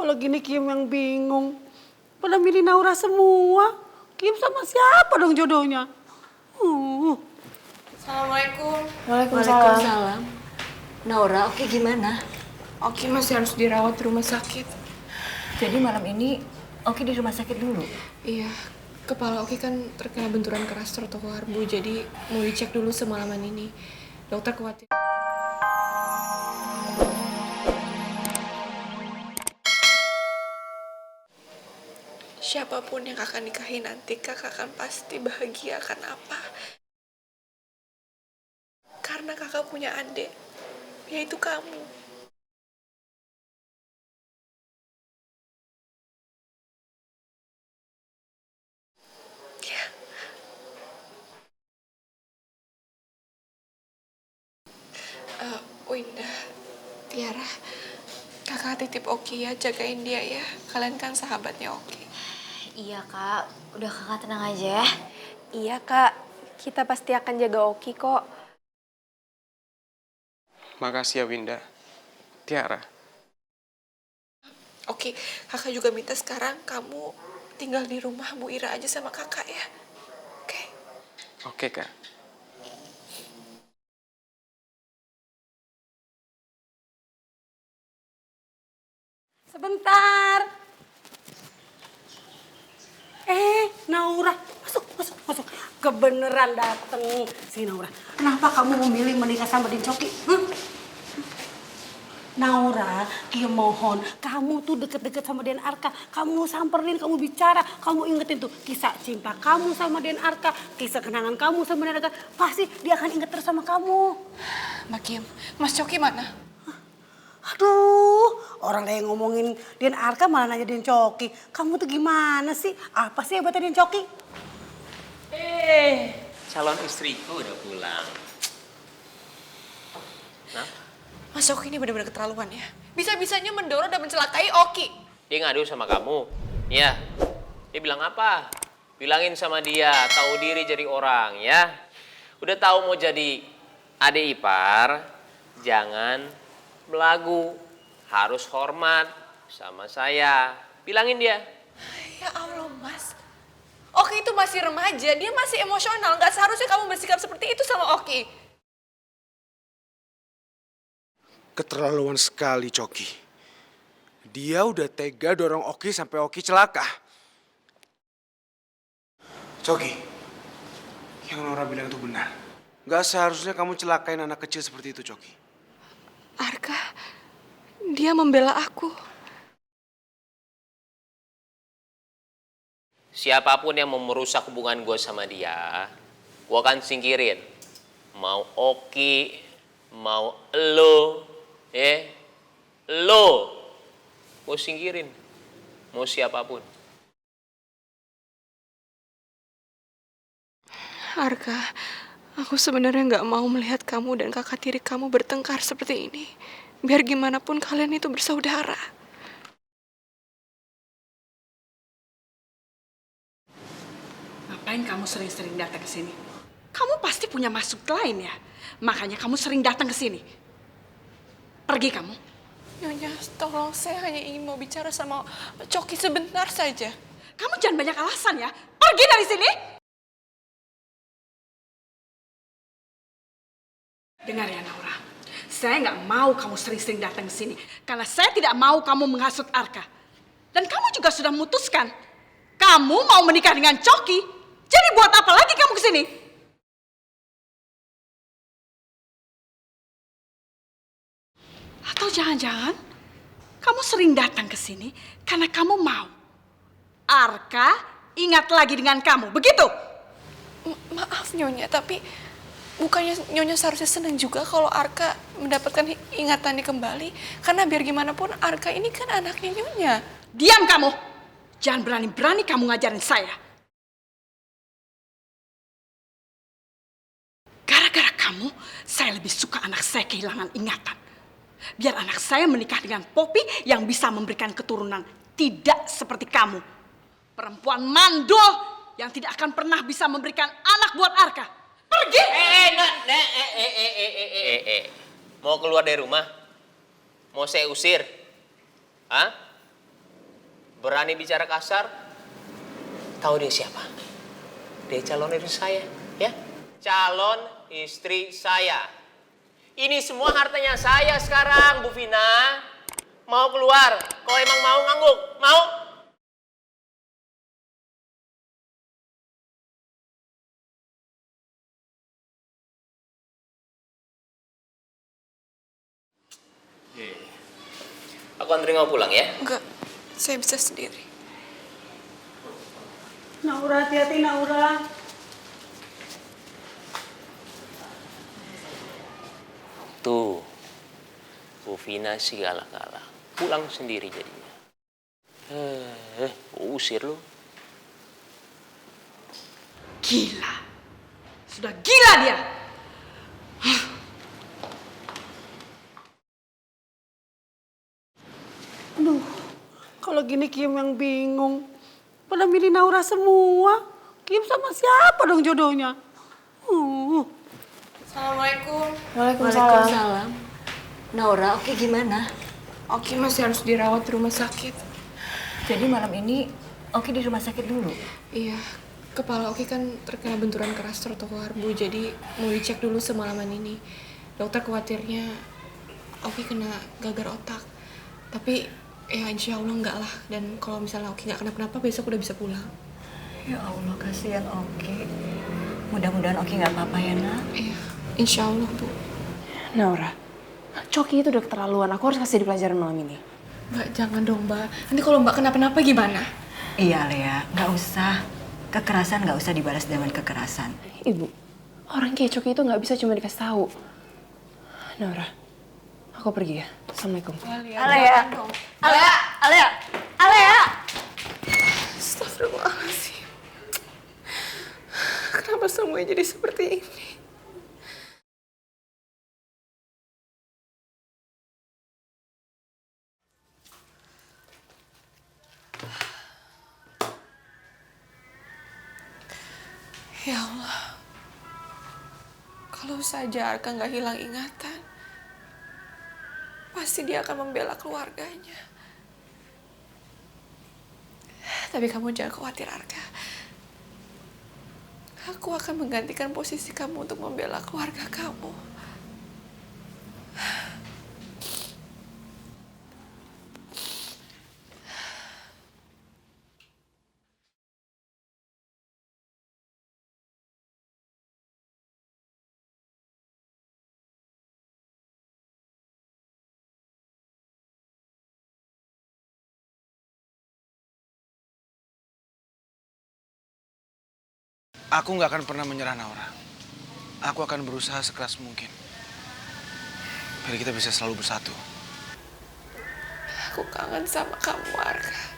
Kalau gini Kim yang bingung. Pada milih Naura semua. Kim sama siapa dong jodohnya? Assalamualaikum. Waalaikumsalam. Naura, Oki gimana? Oki masih harus dirawat di rumah sakit. Jadi malam ini Oki di rumah sakit dulu? Iya, kepala Oki kan terkena benturan keras trotoar, Bu. Jadi mau dicek dulu semalaman ini. Dokter khawatir. Siapapun yang kakak nikahi nanti, kakak akan pasti bahagia. Akan apa? Karena kakak punya adik, yaitu kamu. Ya. Winda, Tiara, kakak titip Oki ya, jagain dia ya. Kalian kan sahabatnya Oki. Iya kak, udah kakak tenang aja ya. Iya kak, kita pasti akan jaga Oki kok. Makasih ya Winda. Tiara. Oke, kakak juga minta sekarang kamu tinggal di rumah Bu Ira aja sama kakak ya. Oke. Oke, Kak. Sebentar. Naura, masuk. Kebeneran dateng si Naura. Kenapa kamu memilih menikah sama Din Coki? Naura, Kim mohon, kamu tuh deket-deket sama Den Arka. Kamu samperin, kamu bicara, kamu ingetin tuh kisah cinta kamu sama Den Arka, kisah kenangan kamu sama Den Arka. Pasti dia akan inget terus sama kamu. Mbak Kim, Mas Coki mana? Aduh, orang kayak ngomongin Den Arka malah nanya Den Coki. Kamu tuh gimana sih? Apa sih hebatnya Den Coki? Calon istriku udah pulang. Nah, Mas Coki ini benar-benar keterlaluan ya. Bisa-bisanya mendorong dan mencelakai Oki. dia ngadu sama kamu. Ya, dia bilang apa? Bilangin sama dia, tahu diri jadi orang ya. Udah tahu mau jadi adik ipar, jangan belagu. Harus hormat sama saya. Bilangin dia. Ya Allah Mas. Oki itu masih remaja, dia masih emosional. Gak seharusnya kamu bersikap seperti itu sama Oki. Keterlaluan sekali Coki. Dia udah tega dorong Oki sampai Oki celaka. Coki, yang Nora bilang itu benar. Gak seharusnya kamu celakain anak kecil seperti itu, Coki. Arka, dia membela aku. Siapapun yang mau merusak hubungan gue sama dia, gue akan singkirin. Mau Oki, mau lo, lo, gue singkirin. Mau siapapun. Arka, aku sebenarnya nggak mau melihat kamu dan kakak tiri kamu bertengkar seperti ini. Biar gimana pun kalian itu bersaudara. Ngapain kamu sering-sering datang ke sini? Kamu pasti punya maksud lain ya? Makanya kamu sering datang ke sini. Pergi kamu. Nyonya, tolong saya hanya ingin mau bicara sama Coki sebentar saja. Kamu jangan banyak alasan ya. Pergi dari sini. Dengar ya Naura, saya nggak mau kamu sering-sering datang ke sini. Karena saya tidak mau kamu menghasut Arka. Dan kamu juga sudah memutuskan. Kamu mau menikah dengan Coki. Jadi buat apa lagi kamu ke sini? Atau jangan-jangan kamu sering datang ke sini karena kamu mau Arka ingat lagi dengan kamu, begitu? Maaf Nyonya, tapi bukannya Nyonya seharusnya senang juga kalau Arka mendapatkan ingatannya kembali. Karena biar gimana pun Arka ini kan anaknya Nyonya. Diam kamu! Jangan berani-berani kamu ngajarin saya. Gara-gara kamu, saya lebih suka anak saya kehilangan ingatan. Biar anak saya menikah dengan Poppy yang bisa memberikan keturunan. Tidak seperti kamu. Perempuan mandul yang tidak akan pernah bisa memberikan anak buat Arka. Pergi! Mau keluar dari rumah? Mau saya usir? Hah? berani bicara kasar, tahu dia siapa? Dia calon istri saya, ya. Calon istri saya. Ini semua hartanya saya sekarang, Bu Vina. Mau keluar? Kalau emang mau ngangguk, mau? Aku anterin kamu pulang ya. Enggak, saya bisa sendiri. Naura, hati-hati Naura. Tuh, Bu Vina sih galak-galak. Pulang sendiri jadinya. Usir lu. Gila. Sudah gila dia. Aduh, kalau gini Kim yang bingung. Pada milih Naura semua. Kim sama siapa dong jodohnya? Assalamualaikum. Waalaikumsalam. Naura, Oki gimana? Oki masih harus dirawat di rumah sakit. Jadi malam ini Oki di rumah sakit dulu? Iya, kepala Oki kan terkena benturan keras tertutup karbu, jadi mau dicek dulu semalaman ini. Dokter khawatirnya Oki kena gagar otak. Tapi ya insya Allah enggak lah. Dan kalau misalnya Oki nggak kenapa-napa, besok udah bisa pulang. Ya Allah, kasihan Oki. Mudah-mudahan Oki nggak apa-apa ya, Nak. Iya, insya Allah, Bu. Naura, Coki itu udah keterlaluan. Aku harus kasih di pelajaran malam ini. Mbak, jangan dong, Mbak. Nanti kalau Mbak kenapa-napa gimana? Iya, Lea. Nggak usah. Kekerasan nggak usah dibalas dengan kekerasan. Ibu, orang kayak Coki itu nggak bisa cuma dikasih tahu. Naura, aku pergi ya. Assalamualaikum. Alea. Alea. Astagfirullahaladzim. Kenapa semuanya jadi seperti ini? Ya Allah, kalau saja Arka nggak hilang ingatan, pasti dia akan membela keluarganya. Tapi kamu jangan khawatir, Arka. Aku akan menggantikan posisi kamu untuk membela keluarga kamu. Aku nggak akan pernah menyerah, Naura. Aku akan berusaha sekeras mungkin. Biar kita bisa selalu bersatu. Aku kangen sama kamu, Arka.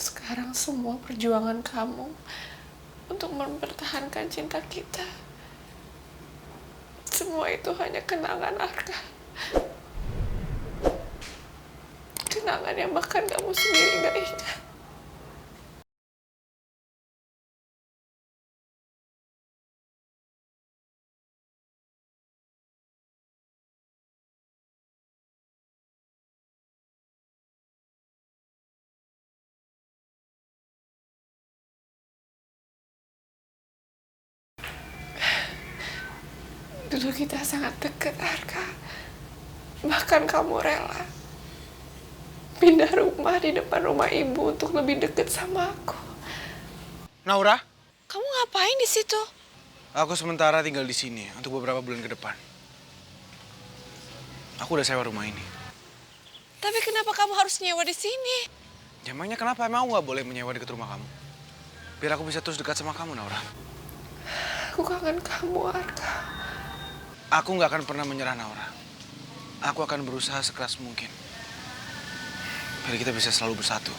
Sekarang semua perjuangan kamu untuk mempertahankan cinta kita, semua itu hanya kenangan, Arka. Kenangan yang bahkan kamu sendiri gak ingat. Dulu kita sangat dekat, Arka. Bahkan kamu rela pindah rumah di depan rumah ibu untuk lebih dekat sama aku. Naura, Kamu ngapain di situ? aku sementara tinggal di sini untuk beberapa bulan ke depan. Aku udah sewa rumah ini. Tapi kenapa kamu harus nyewa di sini? Emangnya kenapa emang aku nggak boleh menyewa dekat rumah kamu? Biar aku bisa terus dekat sama kamu, Naura. Aku kangen kamu, Arka. Aku nggak akan pernah menyerah, Naura. Aku akan berusaha sekeras mungkin. Biar kita bisa selalu bersatu.